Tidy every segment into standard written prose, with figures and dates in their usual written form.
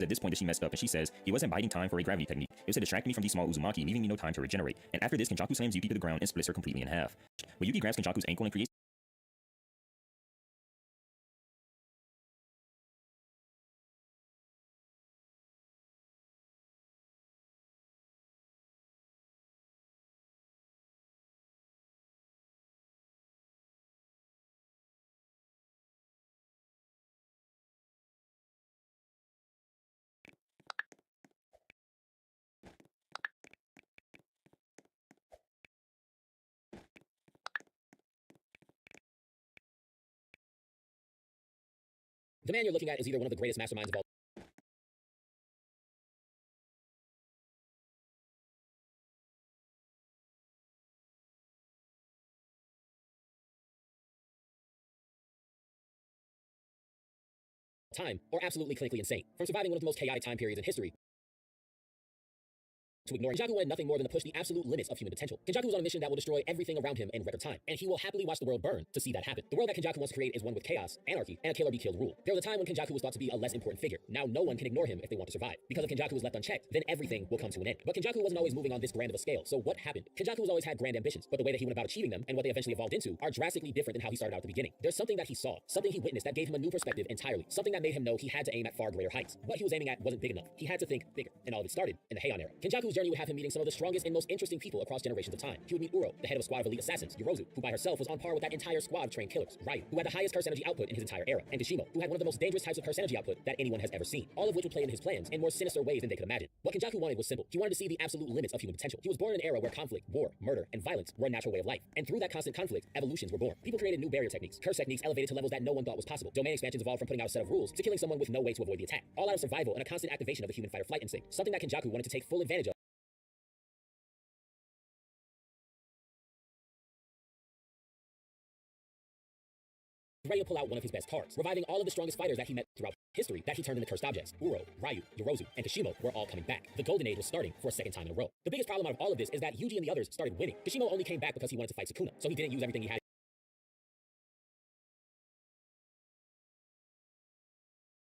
at this point that she messed up, and she says, he wasn't biding time for a gravity technique. It was to distract me from these small Uzumaki, leaving me no time to regenerate. And after this, Kenjaku slams Yuki to the ground and splits her completely in half. When Yuki grabs Kenjaku's ankle and creates The man you're looking at is either one of the greatest masterminds of all time, or absolutely clinically insane. From surviving one of the most chaotic time periods in history to ignore Kenjaku wanted nothing more than to push the absolute limits of human potential. Kenjaku was on a mission that will destroy everything around him in record time, and he will happily watch the world burn to see that happen. The world that Kenjaku wants to create is one with chaos, anarchy, and a kill or be killed rule. There was a time when Kenjaku was thought to be a less important figure. Now no one can ignore him if they want to survive. Because if Kenjaku is left unchecked, then everything will come to an end. But Kenjaku wasn't always moving on this grand of a scale, so what happened? Kenjaku has always had grand ambitions, but the way that he went about achieving them and what they eventually evolved into are drastically different than how he started out at the beginning. There's something that he saw, something he witnessed that gave him a new perspective entirely, something that made him know he had to aim at far greater heights. What he was aiming at wasn't big enough. He had to think bigger, and all of it started in the Heian era. Kenjaku's journey would have him meeting some of the strongest and most interesting people across generations of time. He would meet Uro, the head of a squad of elite assassins, Yorozu, who by herself was on par with that entire squad of trained killers, Ryu, who had the highest curse energy output in his entire era, and Kishimo, who had one of the most dangerous types of curse energy output that anyone has ever seen, all of which would play into his plans in more sinister ways than they could imagine. What Kenjaku wanted was simple. He wanted to see the absolute limits of human potential. He was born in an era where conflict, war, murder, and violence were a natural way of life, and through that constant conflict, evolutions were born. People created new barrier techniques, curse techniques elevated to levels that no one thought was possible. Domain expansions evolved from putting out a set of rules to killing someone with no way to avoid the attack, all out of survival and a constant activation of the human fight or flight instinct, something that Kenjaku wanted to take full advantage of. Ready to pull out one of his best cards, reviving all of the strongest fighters that he met throughout history that he turned into cursed objects. Uro, Ryu, Yorozu, and Kishimo were all coming back. The Golden Age was starting for a second time in a row. The biggest problem out of all of this is that Yuji and the others started winning. Kishimo only came back because he wanted to fight Sukuna, so he didn't use everything he had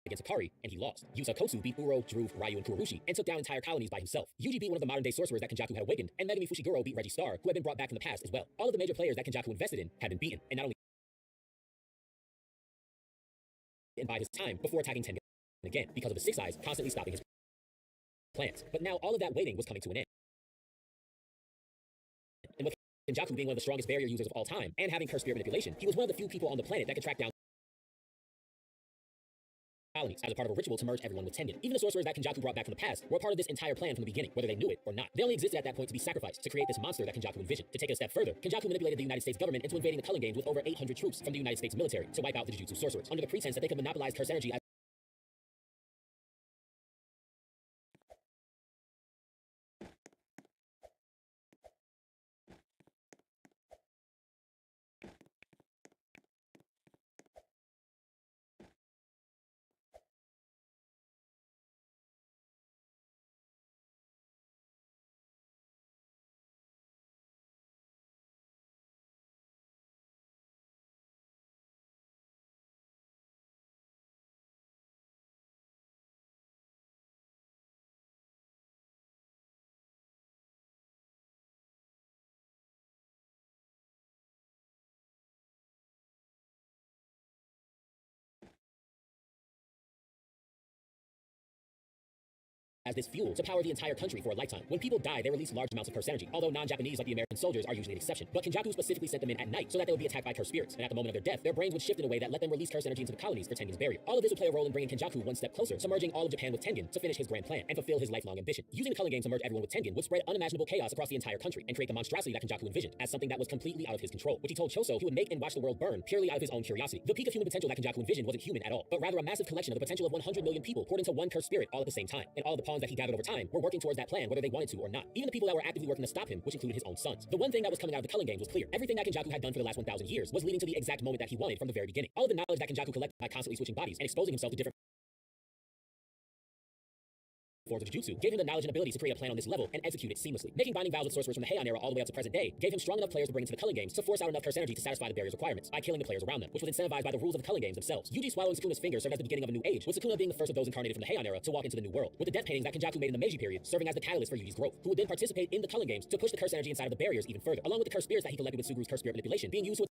against Akari, and he lost. Yusa Kotsu beat Uro, Druve, Ryu, and Kurobushi, and took down entire colonies by himself. Yuji beat one of the modern-day sorcerers that Kenjaku had awakened, and Megumi Fushiguro beat Reggie Star, who had been brought back from the past as well. All of the major players that Kenjaku invested in had been beaten, and not only and by his time before attacking Tengen again because of the Six Eyes constantly stopping his plans. But now all of that waiting was coming to an end. And with Kenjaku being one of the strongest barrier users of all time and having curse spirit manipulation, he was one of the few people on the planet that could track down colonies as a part of a ritual to merge everyone with Tengen. Even the sorcerers that Kenjaku brought back from the past were a part of this entire plan from the beginning, whether they knew it or not. They only existed at that point to be sacrificed to create this monster that Kenjaku envisioned. To take it a step further, Kenjaku manipulated the United States government into invading the Culling Games with over 800 troops from the United States military to wipe out the Jujutsu sorcerers, under the pretense that they could monopolize curse energy as this fuel to power the entire country for a lifetime. When people die, they release large amounts of curse energy, although non-Japanese like the American soldiers are usually an exception. But Kenjaku specifically sent them in at night so that they would be attacked by cursed spirits, and at the moment of their death, their brains would shift in a way that let them release curse energy into the colonies for Tengen's barrier. All of this would play a role in bringing Kenjaku one step closer, submerging all of Japan with Tengen to finish his grand plan and fulfill his lifelong ambition. Using the Culling Games to merge everyone with Tengen would spread unimaginable chaos across the entire country and create the monstrosity that Kenjaku envisioned as something that was completely out of his control, which he told Choso he would make and watch the world burn purely out of his own curiosity. The peak of human potential that Kenjaku envisioned wasn't human at all, but rather a massive collection of the potential of 100 million people poured into one cursed spirit all at the same time, and all the pawns that he gathered over time were working towards that plan whether they wanted to or not. Even the people that were actively working to stop him, which included his own sons. The one thing that was coming out of the Culling Games was clear. Everything that Kenjaku had done for the last 1,000 years was leading to the exact moment that he wanted from the very beginning. All of the knowledge that Kenjaku collected by constantly switching bodies and exposing himself to different Forge of Jujutsu gave him the knowledge and ability to create a plan on this level and execute it seamlessly. Making binding vows with sorcerers from the Heian era all the way up to present day gave him strong enough players to bring into the Culling Games to force out enough curse energy to satisfy the barrier's requirements by killing the players around them, which was incentivized by the rules of the Culling Games themselves. Yuji swallowing Sukuna's finger served as the beginning of a new age, with Sukuna being the first of those incarnated from the Heian era to walk into the new world, with the death paintings that Kenjaku made in the Meiji period serving as the catalyst for Yuji's growth, who would then participate in the Culling Games to push the curse energy inside of the barriers even further, along with the cursed spirits that he collected with Suguru's curse spirit manipulation being used to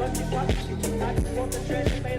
But you watch it, I just want the treasure.